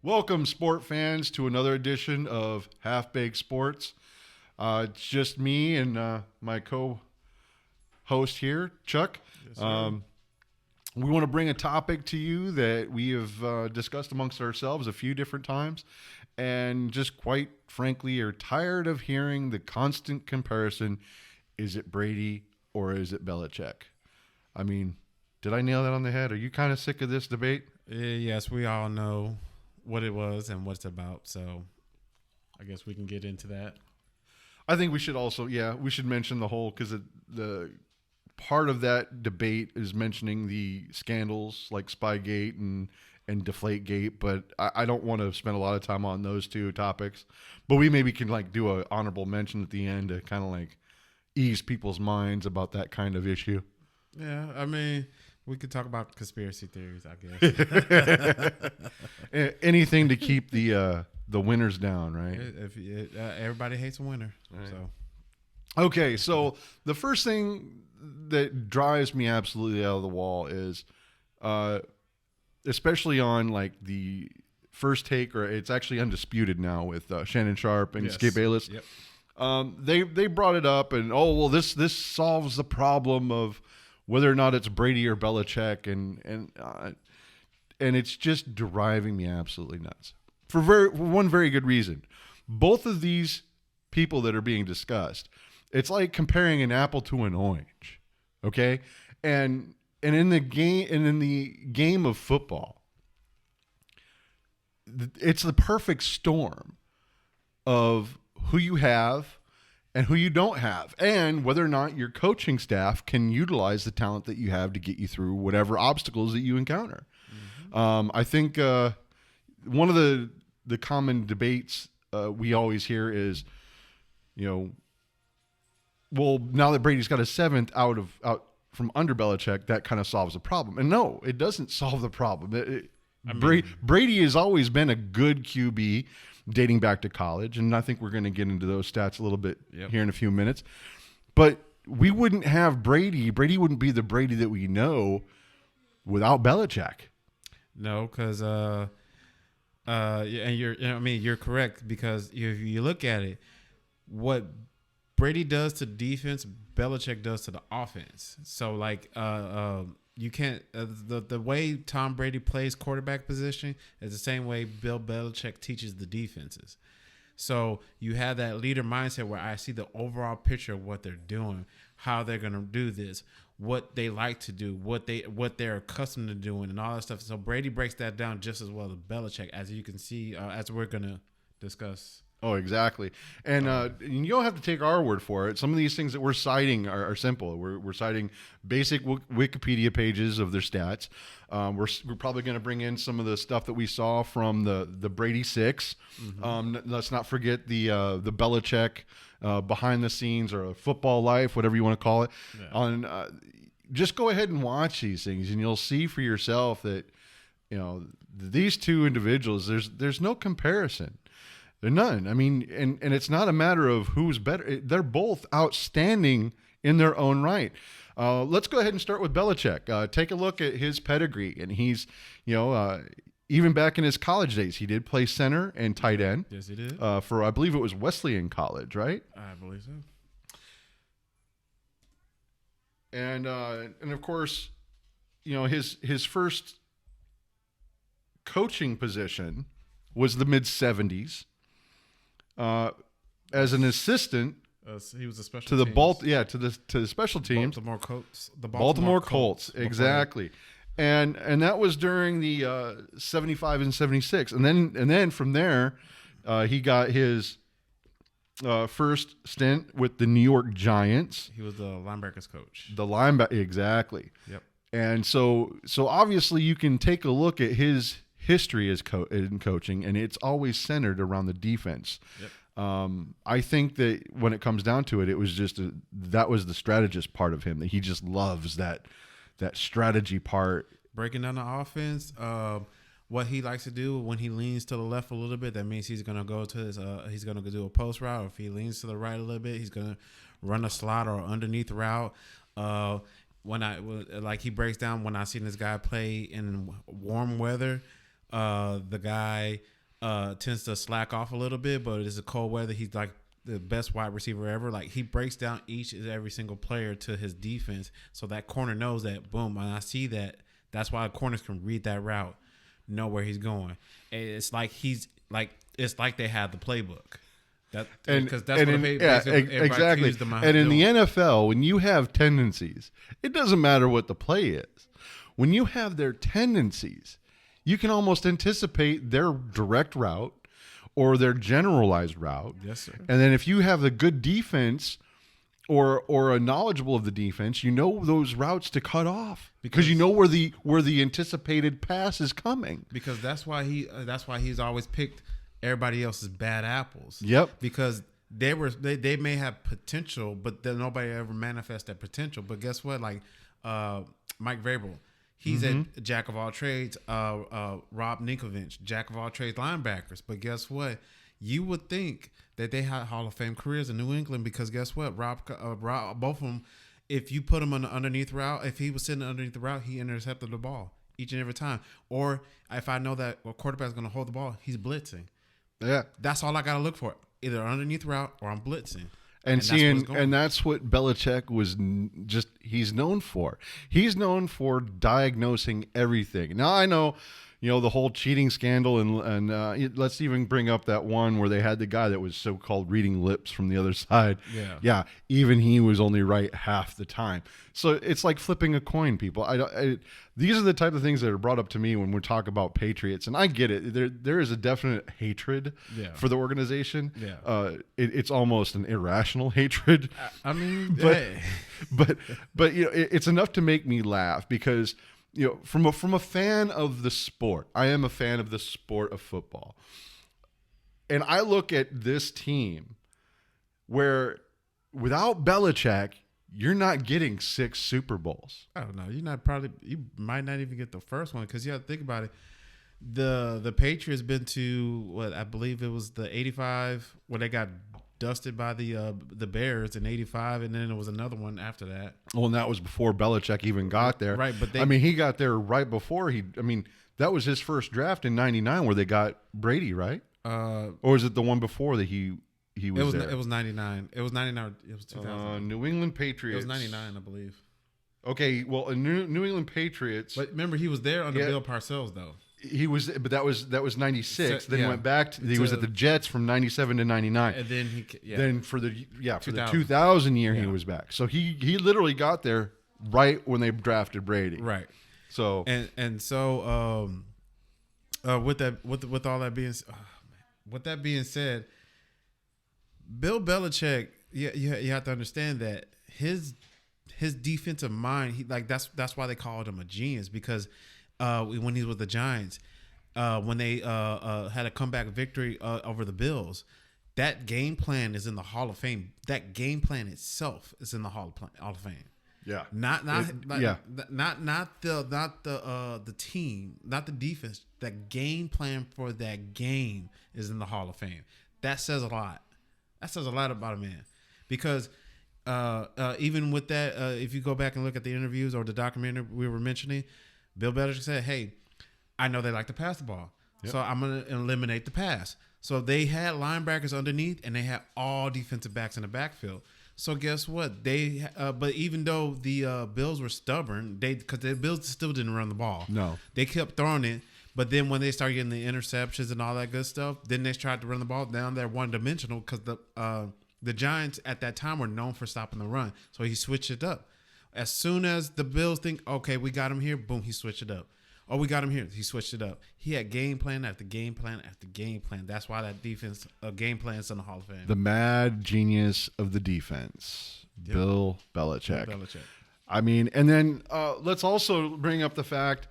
Welcome, sport fans, to another edition of Half Baked Sports. It's just me and my co-host here, Chuck. Yes, sir. We want to bring a topic to you that we have discussed amongst ourselves a few different times, and just quite frankly are tired of hearing the constant comparison. Is it Brady or is it Belichick? I mean, did I nail that on the head? Are you kind of sick of this debate? Yes, we all know what it was and what it's about. So I guess we can get into that. I think we should also, we should mention the whole, because the part of that debate is mentioning the scandals like Spygate and Deflategate, but I don't want to spend a lot of time on those two topics. But we maybe can do an honorable mention at the end to kind of ease people's minds about that kind of issue. Yeah, I mean, we could talk about conspiracy theories, I guess. Anything to keep the winners down, right? Everybody hates a winner. Right. Okay, so the first thing that drives me absolutely out of the wall is, especially on the first take, or it's actually undisputed now with Shannon Sharp and Skip Bayless. Yep. They brought it up, and this solves the problem of whether or not it's Brady or Belichick, and it's just driving me absolutely nuts for one very good reason. Both of these people that are being discussed, it's like comparing an apple to an orange, okay? And in the game of football, it's the perfect storm of who you have and who you don't have, and whether or not your coaching staff can utilize the talent that you have to get you through whatever obstacles that you encounter. Mm-hmm. I think one of the common debates we always hear is, well, now that Brady's got a seventh out from under Belichick, that kind of solves the problem. And no, it doesn't solve the problem. Brady has always been a good QB dating back to college, and I think we're going to get into those stats a little bit here in a few minutes. But we wouldn't have Brady. Brady wouldn't be the Brady that we know without Belichick. No, because and you're correct, because if you look at it, what Brady does to defense, Belichick does to the offense. So you can't the way Tom Brady plays quarterback position is the same way Bill Belichick teaches the defenses. So you have that leader mindset where I see the overall picture of what they're doing, how they're going to do this, what they like to do, what they're accustomed to doing, and all that stuff. So Brady breaks that down just as well as Belichick, as you can see, as we're going to discuss. Oh, exactly. And you don't have to take our word for it. Some of these things that we're citing are simple. We're citing basic Wikipedia pages of their stats. We're probably going to bring in some of the stuff that we saw from the Brady Six. Mm-hmm. Let's not forget the Belichick behind the scenes, or football life, whatever you want to call it. Yeah. Just go ahead and watch these things, and you'll see for yourself that these two individuals, there's no comparison. They're none. I mean, and it's not a matter of who's better. They're both outstanding in their own right. Let's go ahead and start with Belichick. Take a look at his pedigree, and he's, even back in his college days, he did play center and tight end. Yes, he did. For I believe it was Wesleyan College, right? I believe so. And of course, his first coaching position was the mid-70s. As an assistant, he was a special to the to the special teams. Baltimore Colts. The Baltimore Colts, exactly. And that was during the 75 and 76, and then from there, he got his first stint with the New York Giants. He was the linebackers coach. Exactly. Yep. And so obviously you can take a look at his history in coaching, and it's always centered around the defense. Yep. I think that when it comes down to it, it was just that was the strategist part of him, that he just loves that strategy part. Breaking down the offense, what he likes to do when he leans to the left a little bit, that means he's going to go to his he's going to do a post route. Or if he leans to the right a little bit, he's going to run a slot or underneath route. He breaks down when I seen this guy play in warm weather. The guy tends to slack off a little bit, but it's a cold weather. He's like the best wide receiver ever. Like he breaks down each and every single player to his defense, so that corner knows that. Boom, and I see that. That's why corners can read that route, know where he's going. And it's like it's like they have the playbook. Because that's exactly. And in the NFL, when you have tendencies, it doesn't matter what the play is. When you have their tendencies, you can almost anticipate their direct route or their generalized route. Yes, sir. And then if you have a good defense or a knowledgeable of the defense, you know those routes to cut off because you know where the anticipated pass is coming. Because that's why he's always picked everybody else's bad apples. Yep. Because they may have potential, but then nobody ever manifests that potential. But guess what? Like Mike Vrabel. He's a jack of all trades. Rob Ninkovich, jack of all trades linebackers. But guess what? You would think that they had Hall of Fame careers in New England because guess what? Rob, both of them, if you put him on the underneath route, if he was sitting underneath the route, he intercepted the ball each and every time. Or if I know that a quarterback is going to hold the ball, he's blitzing. Yeah. That's all I got to look for. Either underneath route or I'm blitzing. And that's what Belichick was he's known for. He's known for diagnosing everything. Now I know, the whole cheating scandal and let's even bring up that one where they had the guy that was so-called reading lips from the other side. Yeah. Yeah. Even he was only right half the time. So it's like flipping a coin, people. These are the type of things that are brought up to me when we talk about Patriots, and I get it. There is a definite hatred for the organization. Yeah. It's almost an irrational hatred. I mean, but it's enough to make me laugh because from a fan of the sport, I am a fan of the sport of football, and I look at this team where without Belichick, you're not getting 6 Super Bowls. I don't know. You might not even get the first one because you have to think about it. The Patriots been to what I believe it was the 85 where they got dusted by the Bears in 85, and then there was another one after that. Well, and that was before Belichick even got there. Right, but he got there right before that was his first draft in '99 where they got Brady, right? Or was it the one before that he was there? It was 99. It was 99. It was 2000. New England Patriots. It was 99, I believe. Okay, well, New England Patriots. But remember, he was there under Bill Parcells, though. He was, but that was 96. Then he went back. He was at the Jets from 97 to 99. And then then for the 2000 year he was back. So he literally got there right when they drafted Brady. Right. So with that being said, Bill Belichick, you have to understand that his defensive mind, that's why they called him a genius because. When he was with the Giants, when they had a comeback victory over the Bills, that game plan is in the Hall of Fame. That game plan itself is in the Hall of Fame. Yeah, not the team, not the defense. That game plan for that game is in the Hall of Fame. That says a lot. That says a lot about a man, because even with that, if you go back and look at the interviews or the documentary we were mentioning. Bill Belichick said, hey, I know they like to pass the ball, so I'm going to eliminate the pass. So they had linebackers underneath, and they had all defensive backs in the backfield. So guess what? But even though the Bills were stubborn, because the Bills still didn't run the ball. No. They kept throwing it, but then when they started getting the interceptions and all that good stuff, then they tried to run the ball. Now they're one-dimensional because the Giants at that time were known for stopping the run. So he switched it up. As soon as the Bills think, okay, we got him here, boom, he switched it up. Oh, we got him here, he switched it up. He had game plan after game plan after game plan. That's why that defense game plan is in the Hall of Fame. The mad genius of the defense, Bill Belichick. I mean, and then let's also bring up the fact,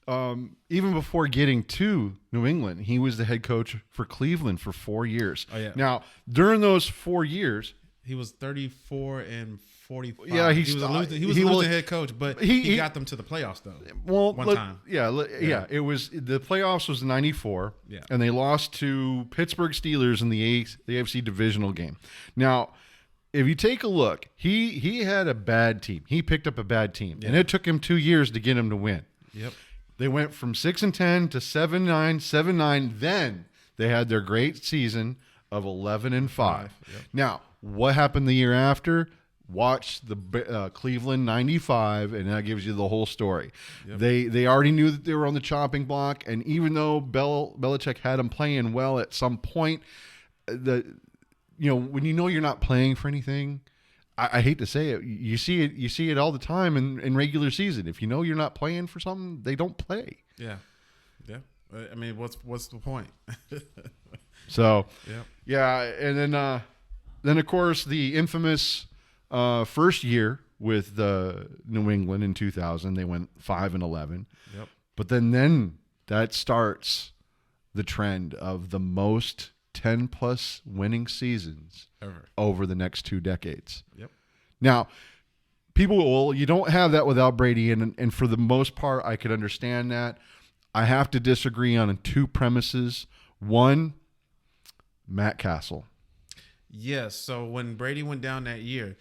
even before getting to New England, he was the head coach for Cleveland for 4 years. Oh, yeah. Now, during those 4 years, he was 34 and 45. Yeah, he was a losing head coach, but he got them to the playoffs though. Well, one time. Yeah. It was the playoffs was '94, and they lost to Pittsburgh Steelers in the AFC divisional game. Now, if you take a look, he had a bad team. He picked up a bad team, and it took him 2 years to get him to win. Yep. They went from 6-10 to 7-9, 7-9. Then they had their great season of 11-5. Yep. Now, what happened the year after? Watch the Cleveland 95, and that gives you the whole story. Yep. They already knew that they were on the chopping block, and even though Belichick had them playing well at some point, when you know you're not playing for anything, I hate to say it, you see it all the time in regular season. If you know you're not playing for something, they don't play. Yeah. I mean, what's the point? So, yeah, and then of course the infamous first year with New England in 2000, they went 5-11. Yep. But then that starts the trend of the most 10+ winning seasons ever over the next 2 decades. Yep. Now, you don't have that without Brady, and for the most part, I could understand that. I have to disagree on 2 premises. One, Matt Castle. Yes. So when Brady went down that year,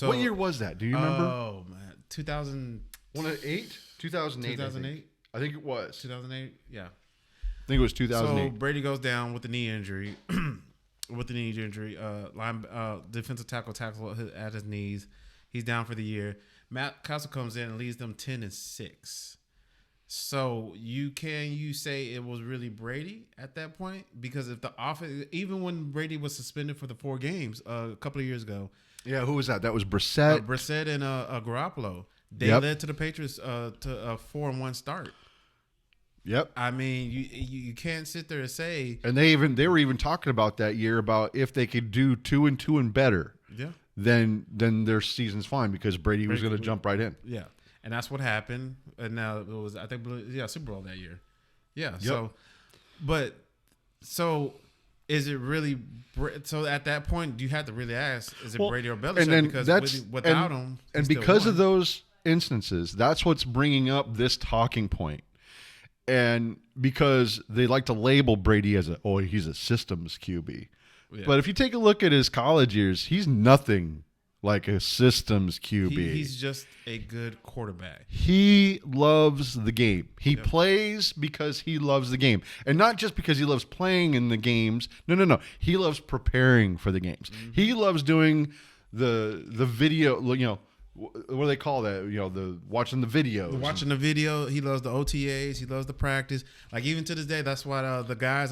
What year was that? Do you remember? Oh man, 2000. 2008. 2008. I think it was. 2008. Yeah. I think it was 2008. So Brady goes down with the knee injury. Defensive tackle at his knees. He's down for the year. Matt Castle comes in and leads them 10-6. So you say it was really Brady at that point? Because if the offense, even when Brady was suspended for the 4 games a couple of years ago. Yeah, who was that? That was Brissett. Brissett and Garoppolo. They led to the Patriots to a 4-1 start. Yep. I mean, you can't sit there and say. And they were even talking about that year about if they could do 2-2 and better. Yeah. Then their season's fine because Brady was going to jump right in. Yeah. And that's what happened. And now it was, I think, Super Bowl that year. Yeah. Yep. So is it really? So at that point, you have to really ask: is it Brady or Belichick? And then because without him, and because of those instances, that's what's bringing up this talking point. And because they like to label Brady as he's a systems QB. Yeah. But if you take a look at his college years, he's nothing like a systems QB. He's just a good quarterback. He loves the game. He plays because he loves the game. And not just because he loves playing in the games. No. He loves preparing for the games. Mm-hmm. He loves doing the video, what do they call that? The watching the videos. Watching the video. He loves the OTAs. He loves the practice. Like even to this day, that's why the guys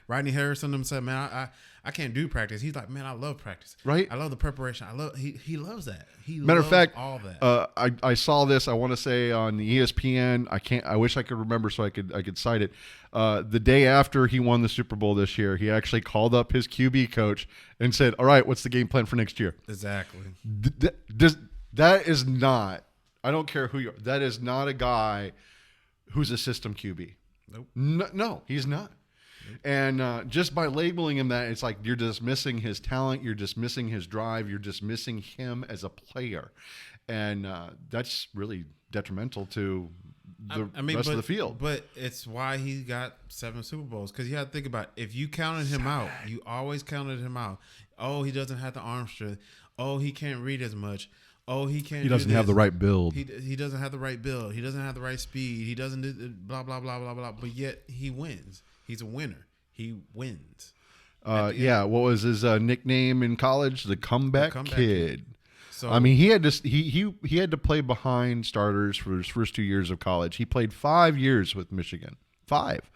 Rodney Harrison them said, man, I can't do practice. He's like, man, I love practice. Right. I love the preparation. He loves that. Matter of fact, all that. I saw this. I want to say on the ESPN. I wish I could remember so I could cite it. The day after he won the Super Bowl this year, he actually called up his QB coach and said, "All right, what's the game plan for next year?" Exactly. That is not. I don't care who you are. That is not a guy who's a system QB. Nope. No, he's not. And just by labeling him that, it's like you're dismissing his talent, you're dismissing his drive, you're dismissing him as a player. And that's really detrimental to the rest of the field. But it's why he got 7 Super Bowls. Because you have to think about it. If you counted him out, you always counted him out. Oh, he doesn't have the arm strength. Oh, he can't read as much. Oh, he can't. He doesn't have the right build. He doesn't have the right build. He doesn't have the right speed. He doesn't do blah, blah, blah, blah, blah. But yet he wins. He's a winner. He wins. What was his nickname in college? The comeback kid. So I mean, he had to play behind starters for his first 2 years of college. He played 5 years with Michigan. 5.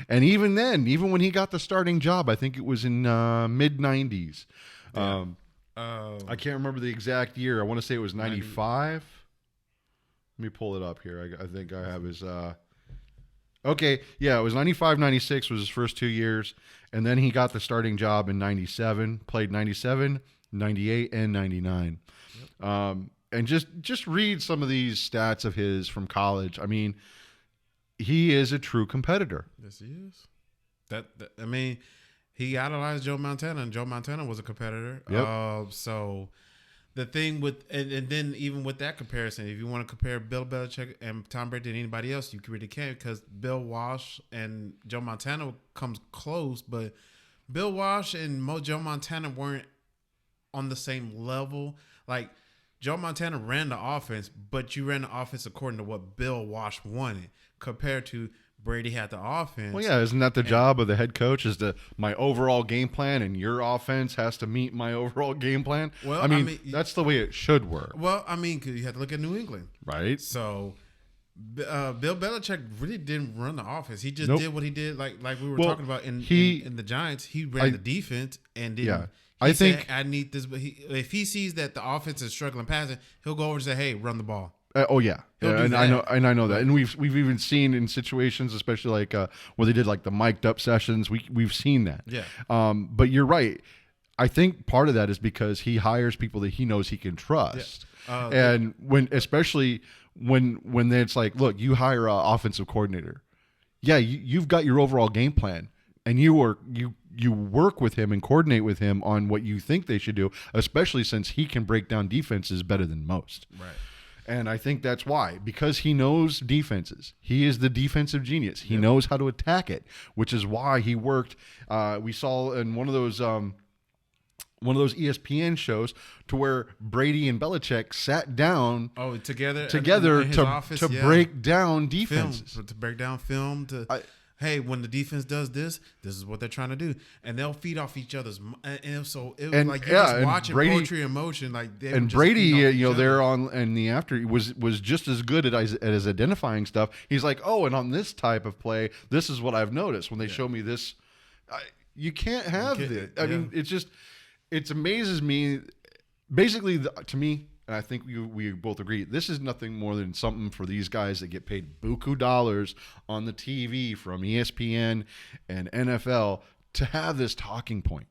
And even then, even when he got the starting job, I think it was in mid-90s. Yeah. I can't remember the exact year. I want to say it was 95. Let me pull it up here. I think I have his okay, yeah, it was 95, 96 was his first 2 years, and then he got the starting job in 97, played 97, 98, and 99. Yep. And just read some of these stats of his from college. I mean, he is a true competitor. Yes, he is. I mean, he idolized Joe Montana, and Joe Montana was a competitor. Yep. So the thing with and then even with that comparison, if you want to compare Bill Belichick and Tom Brady to anybody else, you really can't, because Bill Walsh and Joe Montana comes close, but Bill Walsh and Joe Montana weren't on the same level. Like Joe Montana ran the offense, but you ran the offense according to what Bill Walsh wanted, compared to Brady had the offense. Well, yeah, isn't that the job of the head coach? Is my overall game plan, and your offense has to meet my overall game plan? Well, I mean that's the way it should work. Well, I mean, 'cause you have to look at New England, right? So, Bill Belichick really didn't run the offense. He just did what he did, like we were talking about in the Giants. He ran the defense and didn't. Yeah. I think I need this, but if he sees that the offense is struggling passing, he'll go over and say, "Hey, run the ball." Oh yeah, and I know that, and we've even seen in situations, especially like where they did like the mic'd up sessions. We've seen that. Yeah. But you're right. I think part of that is because he hires people that he knows he can trust, and especially when it's like, look, you hire an offensive coordinator. Yeah, you've got your overall game plan, and you work with him and coordinate with him on what you think they should do, especially since he can break down defenses better than most. Right. And I think that's why, because he knows defenses. He is the defensive genius. He knows how to attack it, which is why he worked. We saw in one of those ESPN shows to where Brady and Belichick sat down together to break down defenses. To break down film hey, when the defense does this is what they're trying to do, and they'll feed off each other's. And so it was like you're just watching poetry in motion, like Brady, they're on, and the after was just as good at as identifying stuff. He's like, oh, and on this type of play, this is what I've noticed when they show me this. You can't have this. I mean, it amazes me. Basically, to me. And I think we both agree, this is nothing more than something for these guys that get paid buku dollars on the TV from ESPN and NFL to have this talking point.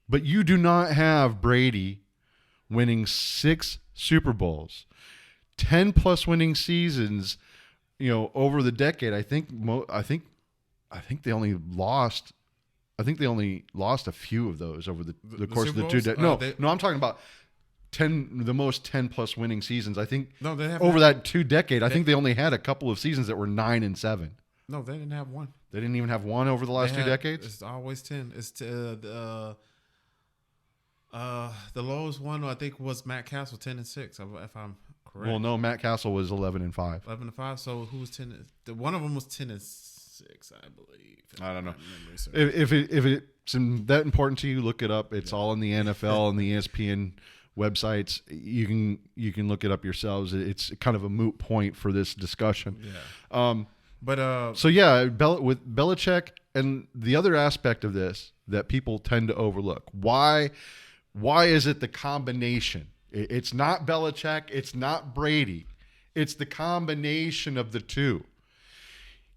But you do not have Brady winning 6 Super Bowls, 10+ winning seasons, over the decade. I think they only lost. I think they only lost a few of those over the course of the 2 decades. No, I'm talking about the most 10+ winning seasons. I think over that 2 decade, I think they only had a couple of seasons that were 9 and 7. No, they didn't have one. They didn't even have one over the last 2 decades. It's always 10. It's the lowest one I think was Matt Castle, 10-6. If I'm correct. Well, no, Matt Castle was 11-5. 11-5. So who was 10? One of them was 10-6, I believe. I don't know. If it's that important to you, look it up. It's all in the NFL and the ESPN websites. You can look it up yourselves. It's kind of a moot point for this discussion. Yeah. With Belichick and the other aspect of this that people tend to overlook. Why is it the combination? It's not Belichick. It's not Brady. It's the combination of the two.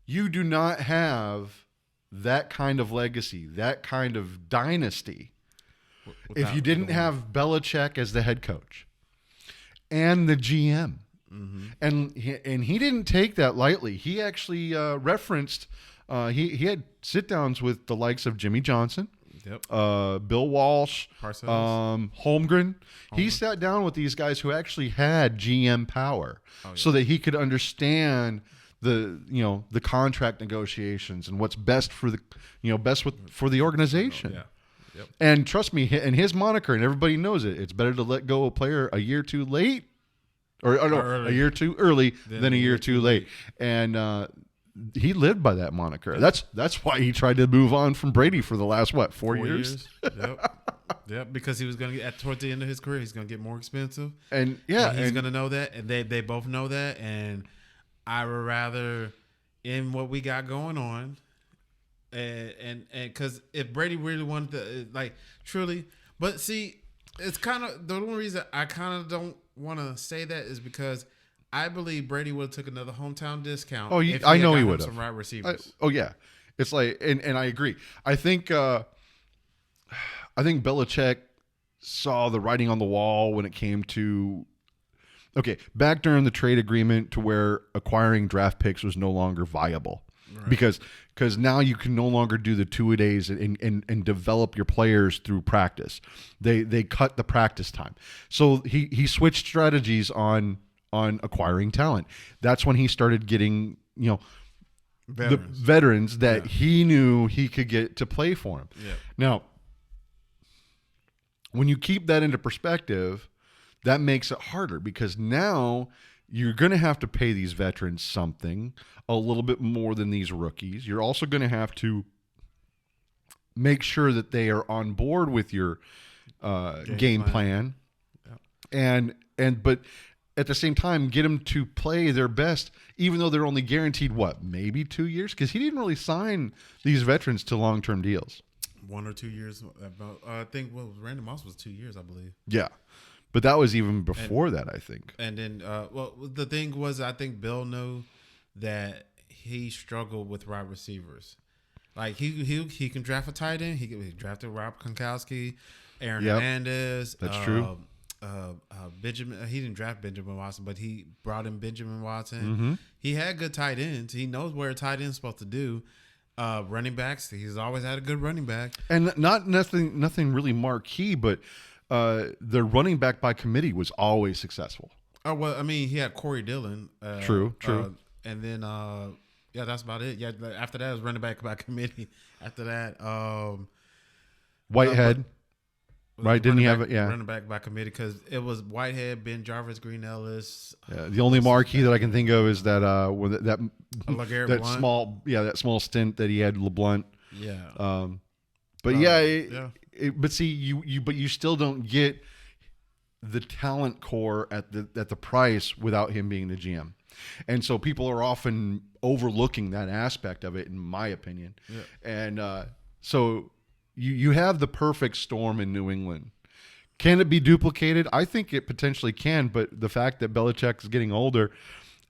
You do not have that kind of legacy, that kind of dynasty, if you didn't have Belichick as the head coach and the GM. Mm-hmm. And he didn't take that lightly. He actually referenced he had sit downs with the likes of Jimmy Johnson, Bill Walsh, Holmgren. He sat down with these guys who actually had GM power, so that he could understand the contract negotiations and what's best for for the organization. Yeah. Yep. And trust me, and his moniker, and everybody knows it, it's better to let go a player a year too late, a year too early than a year too late. And he lived by that moniker. That's why he tried to move on from Brady for the last 4 years. Yep, because he was going to get towards the end of his career, he's going to get more expensive, and he's going to know that, and they both know that. And I would rather, in what we got going on. And because if Brady really wanted to, truly, but see, it's kind of the only reason I kind of don't want to say that is because I believe Brady would have took another hometown discount. Oh, I know he would have some right receivers. It's like, and I agree. I think Belichick saw the writing on the wall when it came to. Okay, back during the trade agreement to where acquiring draft picks was no longer viable. Right. Because now you can no longer do the 2-a-days and develop your players through practice. They cut the practice time. So he switched strategies on acquiring talent. That's when he started getting, the veterans that he knew he could get to play for him. Yeah. Now, when you keep that into perspective, that makes it harder because now you're going to have to pay these veterans something a little bit more than these rookies. You're also going to have to make sure that they are on board with your game plan. Yeah. But at the same time, get them to play their best, even though they're only guaranteed, maybe 2 years? Because he didn't really sign these veterans to long-term deals. 1 or 2 years. I think Randy Moss was 2 years, I believe. Yeah. But that was even before that, I think. And then, the thing was, I think Bill knew that he struggled with wide receivers. Like, he can draft a tight end. He drafted Rob Gronkowski, Aaron Hernandez. That's true. Benjamin. He didn't draft Benjamin Watson, but he brought in Benjamin Watson. Mm-hmm. He had good tight ends. He knows where a tight end's supposed to do. Running backs. He's always had a good running back. And nothing really marquee, but the running back by committee was always successful. Oh, well, I mean, he had Corey Dillon. True. And then, that's about it. Yeah, after that, it was running back by committee. After that, Whitehead. Right? Didn't he have it? Yeah. Running back by committee because it was Whitehead, Ben Jarvis, Green Ellis. Yeah, the only marquee that I can think of is that that small stint that he had LeBlanc. Yeah. But see, you still don't get the talent core at the price without him being the GM, and so people are often overlooking that aspect of it, in my opinion. Yeah. And so you have the perfect storm in New England. Can it be duplicated? I think it potentially can, but the fact that Belichick is getting older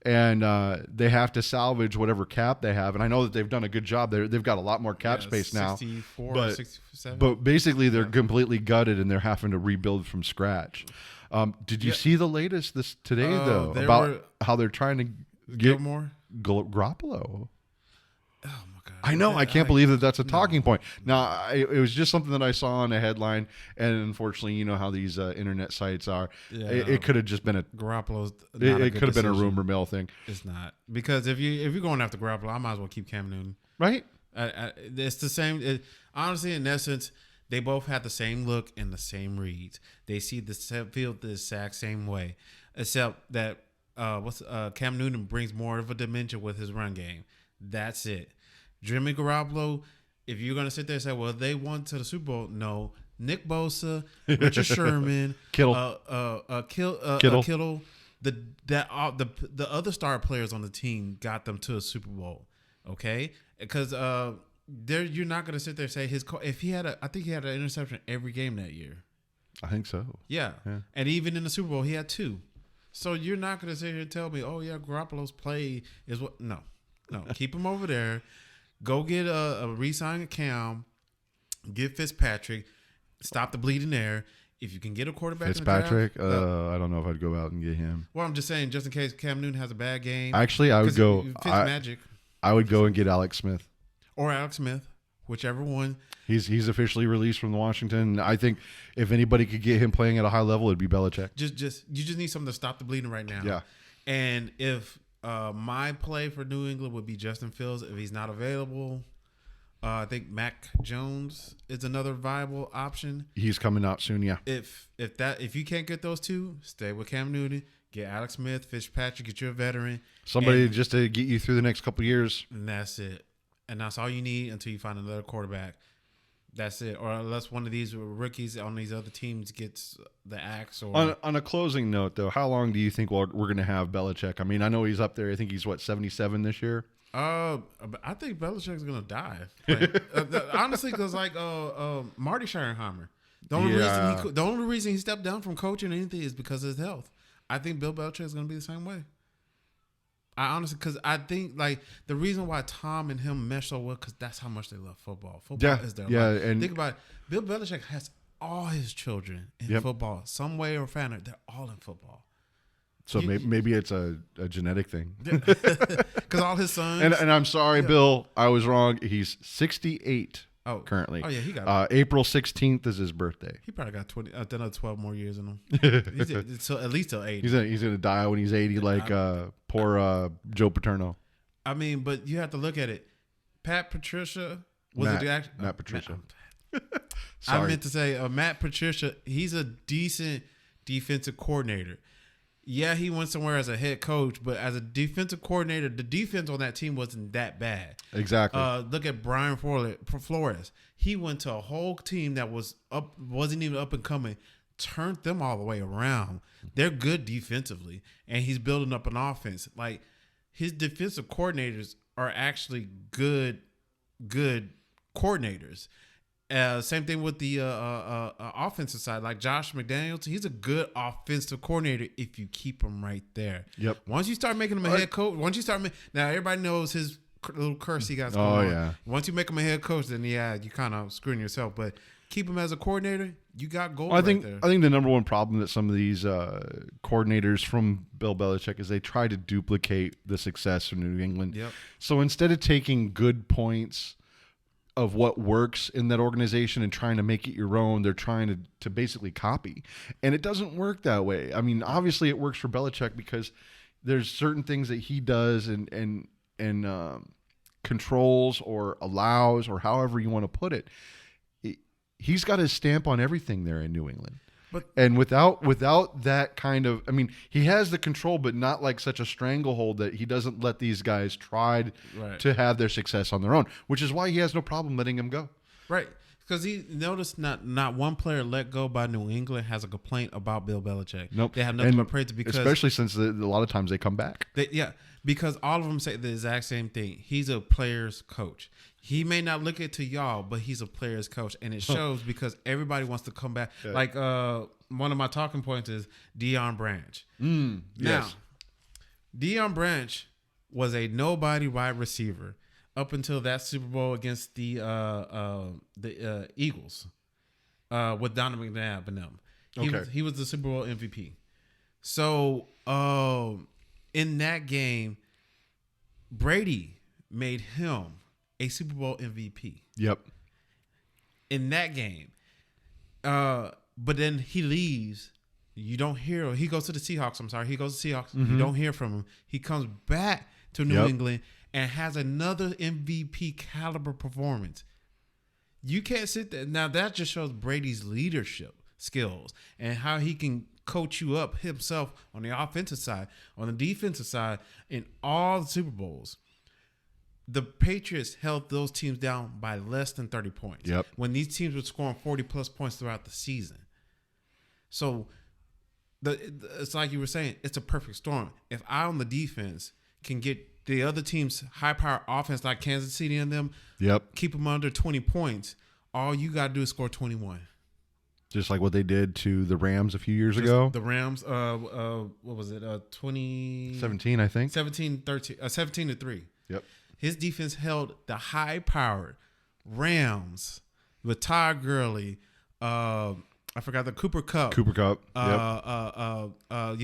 and they have to salvage whatever cap they have, and I know that they've done a good job. They've got a lot more cap space now. 64, 67. But basically they're completely gutted and they're having to rebuild from scratch. Did you see the latest today, though, about how they're trying to get Garoppolo? Oh, my God. I know. I can't believe that that's a talking point. Now, it was just something that I saw on a headline, and unfortunately, you know how these internet sites are. Yeah, it could have just been Garoppolo's. It could have been a rumor mill thing. It's not, because if you're going after Garoppolo, I might as well keep Cam Newton. Right? It's the same. Honestly, in essence, they both have the same look and the same reads. They see the field the exact same way, except that Cam Newton brings more of a dimension with his run game. That's it. Jimmy Garoppolo, if you're going to sit there and say, well, they won to the Super Bowl, no. Nick Bosa, Richard Sherman, Kittle, Kittle, the other star players on the team got them to a Super Bowl, okay? Because you're not going to sit there and say I think he had an interception every game that year. I think so. Yeah. And even in the Super Bowl, he had 2. So you're not going to sit here and tell me, oh, yeah, Garoppolo's play is what. No, keep him over there. Go get a re-sign of Cam. Get Fitzpatrick. Stop the bleeding there. If you can get a quarterback Fitzpatrick, in the draft, I don't know if I'd go out and get him. Well, I'm just saying, just in case Cam Newton has a bad game. Actually, I would go. I would go and get Alex Smith. Or Alex Smith, whichever one. He's officially released from Washington. I think if anybody could get him playing at a high level, it'd be Belichick. You just need something to stop the bleeding right now. Yeah. And if my play for New England would be Justin Fields. If he's not available, I think Mac Jones is another viable option. He's coming out soon, yeah. If you can't get those two, stay with Cam Newton. Get Alex Smith, Fitzpatrick, get you a veteran. Somebody just to get you through the next couple of years. And that's it. And that's all you need until you find another quarterback. That's it. Or unless one of these rookies on these other teams gets the axe. Or on a closing note, though, how long do you think we're going to have Belichick? I mean, I know he's up there. I think he's 77 this year. I think Belichick's going to die. Honestly, because Marty Schottenheimer, the only reason he stepped down from coaching anything is because of his health. I think Bill Belichick is going to be the same way. I honestly, because I think the reason why Tom and him mesh so well, because that's how much they love football. Football is their life. And think about it. Bill Belichick has all his children in football, some way or manner. They're all in football. So maybe it's a genetic thing. Because all his sons. And I'm sorry, Bill, I was wrong. He's 68 currently. Oh yeah, he got April 16th is his birthday. He probably got another 12 more years in him. He's at least till 80. He's gonna die when he's 80, poor Joe Paterno. I mean, but you have to look at it. Matt Patricia. Sorry. I meant to say Matt Patricia. He's a decent defensive coordinator. Yeah, he went somewhere as a head coach, but as a defensive coordinator, the defense on that team wasn't that bad. Exactly. Look at Brian Flores. He went to a whole team that wasn't even up and coming, turned them all the way around. They're good defensively, and he's building up an offense. Like, his defensive coordinators are actually good coordinators. Same thing with the offensive side. Like Josh McDaniels, he's a good offensive coordinator if you keep him right there. Yep. Once you start making him a head coach, now everybody knows his little curse he got going on. Yeah. Once you make him a head coach, then you kind of screwing yourself. But keep him as a coordinator, you got gold right there. I think the number one problem that some of these coordinators from Bill Belichick is they try to duplicate the success from New England. Yep. So instead of taking good points of what works in that organization and trying to make it your own, they're trying to basically copy. And it doesn't work that way. I mean, obviously it works for Belichick because there's certain things that he does and controls or allows or however you want to put it. He's got his stamp on everything there in New England. And without that kind of, I mean, he has the control, but not like such a stranglehold that he doesn't let these guys try to have their success on their own, which is why he has no problem letting them go. Right. Because he noticed not one player let go by New England has a complaint about Bill Belichick. Nope. They have nothing but praise because especially since a lot of times they come back. Because all of them say the exact same thing. He's a player's coach. He may not look it to y'all, but he's a player's coach, and it shows because everybody wants to come back. Yeah. Like one of my talking points is Deion Branch. Now, Deion Branch was a nobody wide receiver up until that Super Bowl against the Eagles with Donovan McNabb and them. He was the Super Bowl MVP. So in that game, Brady made him a Super Bowl MVP. Yep. In that game. But then he leaves. You don't hear. He goes to the Seahawks. I'm sorry. He goes to Seahawks. Mm-hmm. You don't hear from him. He comes back to New England and has another MVP caliber performance. You can't sit there. Now, that just shows Brady's leadership skills and how he can coach you up himself on the offensive side, on the defensive side, in all the Super Bowls. The Patriots held those teams down by less than 30 points. Yep. When these teams were scoring 40-plus points throughout the season. So, it's like you were saying, it's a perfect storm. If I on the defense can get the other team's high-power offense like Kansas City and them, keep them under 20 points, all you got to do is score 21. Just like what they did to the Rams a few years ago. The Rams, what was it? 2017, I think. 17-3. Yep. His defense held the high-powered Rams with Todd Gurley. I forgot the Cooper Kupp. You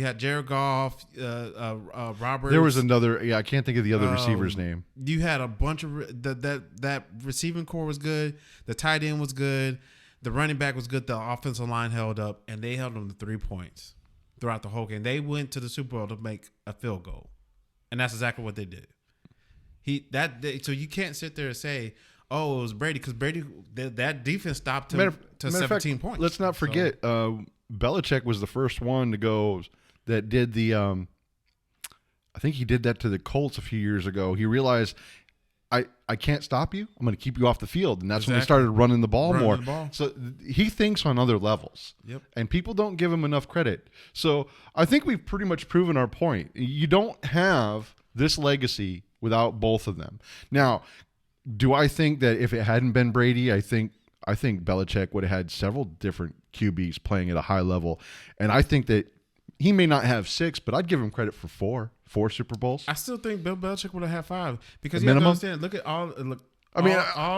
had Jared Goff, Roberts. There was another. I can't think of the other receiver's name. You had a bunch of that receiving core was good. The tight end was good. The running back was good. The offensive line held up, and they held them to 3 points throughout the whole game. They went to the Super Bowl to make a field goal, and that's exactly what they did. So you can't sit there and say, "Oh, it was Brady," because Brady that defense stopped him to 17 points. Let's not forget, Belichick was the first one to go that did the. I think he did that to the Colts a few years ago. He realized, I can't stop you. I'm going to keep you off the field, and that's when they started running the ball more. So he thinks on other levels, and people don't give him enough credit. So I think we've pretty much proven our point. You don't have this legacy without both of them. Now, do I think that if it hadn't been Brady, I think Belichick would have had several different QBs playing at a high level, and I think that he may not have 6, but I'd give him credit for 4 Super Bowls. I still think Bill Belichick would have had 5 because you have to understand. Look at all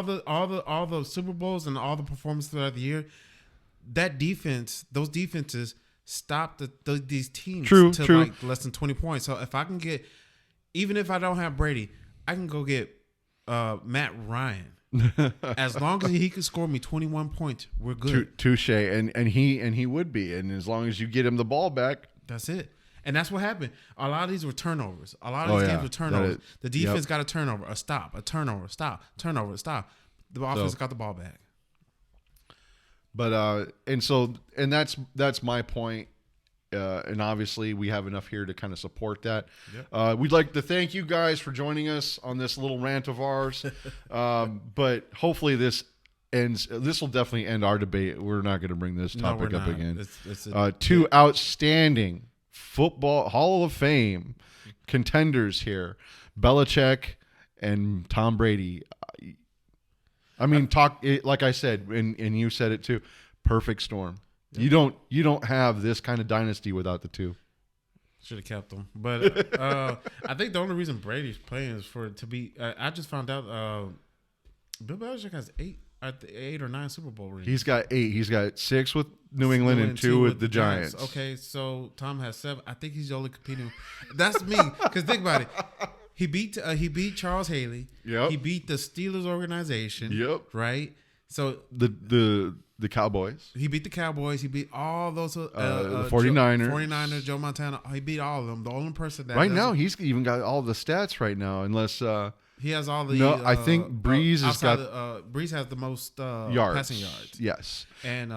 the Super Bowls and all the performances throughout the year. That defense, those defenses stopped these teams to like less than 20 points. So if I can get, even if I don't have Brady, I can go get Matt Ryan. As long as he can score me 21 points, we're good. Touche, and he would be, and as long as you get him the ball back, that's it. And that's what happened. A lot of these were turnovers. A lot of these games were turnovers. The defense got a turnover, a stop, a turnover, stop, turnover, stop. The offense got the ball back. But and that's my point. And obviously, we have enough here to kind of support that. Yep. We'd like to thank you guys for joining us on this little rant of ours. But hopefully this ends. This will definitely end our debate. We're not going to bring this topic up again. Two outstanding football Hall of Fame contenders here, Belichick and Tom Brady. I mean, like I said, and you said it too. Perfect storm. Yeah. You don't have this kind of dynasty without the two. Should have kept them, but I think the only reason Brady's playing is for it to be. I just found out Bill Belichick has 8 or 9 Super Bowl rings. He's got 8. He's got 6 with New England and 2 with the Giants. Okay, so Tom has 7. I think he's only competing. That's me. Because think about it. He beat Charles Haley. Yep. He beat the Steelers organization. Yep. Right. So the Cowboys. He beat the Cowboys. He beat all those the 49ers. 49ers, Joe Montana. He beat all of them. The only person that right now he's even got all the stats right now, unless he has all the. No, I think Breeze has got. Breeze has the most yards. Passing yards. Yes. And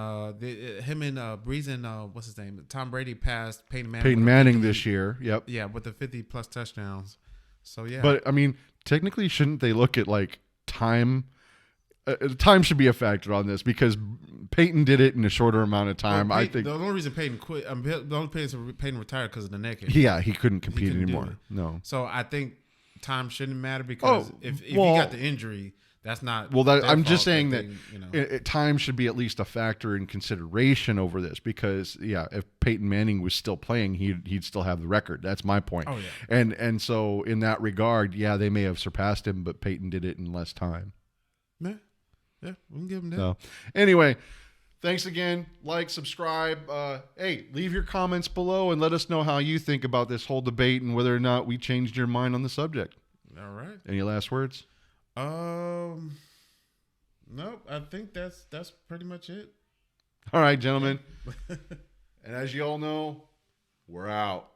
him and Breeze and what's his name? Tom Brady passed Peyton Manning. Peyton Manning this year. Yep. Yeah, with the 50+ touchdowns. So yeah. But I mean, technically, shouldn't they look at like time? Time should be a factor on this because Peyton did it in a shorter amount of time. Well, I think the only reason Peyton quit, the only reason Peyton retired because of the neck injury. Yeah, he couldn't compete anymore. No. So I think time shouldn't matter because if he got the injury, that's not. Well, I'm just saying that time should be at least a factor in consideration over this because if Peyton Manning was still playing, he'd still have the record. That's my point. Oh yeah. And so in that regard, they may have surpassed him, but Peyton did it in less time. Yeah, we can give him that. So, anyway, thanks again. Like, subscribe. Hey, leave your comments below and let us know how you think about this whole debate and whether or not we changed your mind on the subject. All right. Any last words? Nope. I think that's pretty much it. All right, gentlemen. And as you all know, we're out.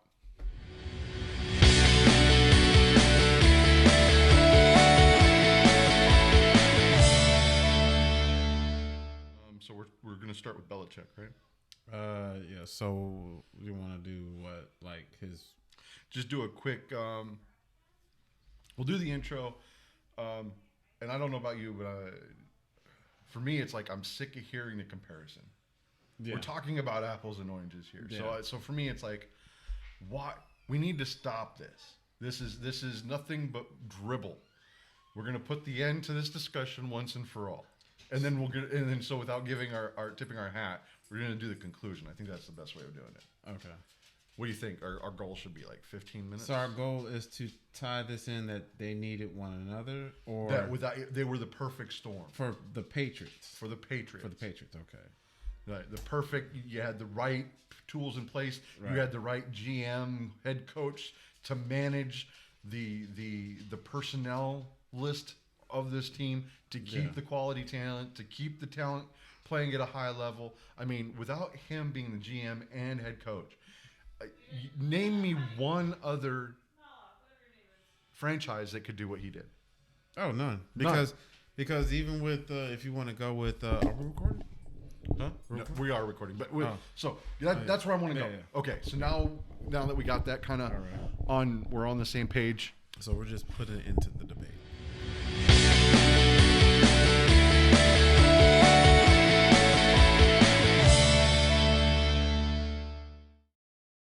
So we're gonna start with Belichick, right? Yeah. So you want to do what? Like his? Just do a quick. We'll do the intro, and I don't know about you, but for me, it's like I'm sick of hearing the comparison. Yeah. We're talking about apples and oranges here, so for me, it's like, what? We need to stop this. This is nothing but dribble. We're gonna put the end to this discussion once and for all. And then so without giving our tipping our hat, we're gonna do the conclusion. I think that's the best way of doing it. Okay. What do you think? Our goal should be like 15 minutes. So our goal is to tie this in that they needed one another, or they were the perfect storm for the Patriots. For the Patriots. Okay. Right. The perfect. You had the right tools in place. Right. You had the right GM, head coach to manage the personnel list of this team, to keep the quality talent, to keep the talent playing at a high level. I mean, without him being the GM and head coach, name me one other franchise that could do what he did. Oh, none. Because even with if you want to go with are we recording? Huh? No, we are recording, but that's where I want to go. Yeah. Okay, so now that we got that kind of on, we're on the same page. So we're just putting it into the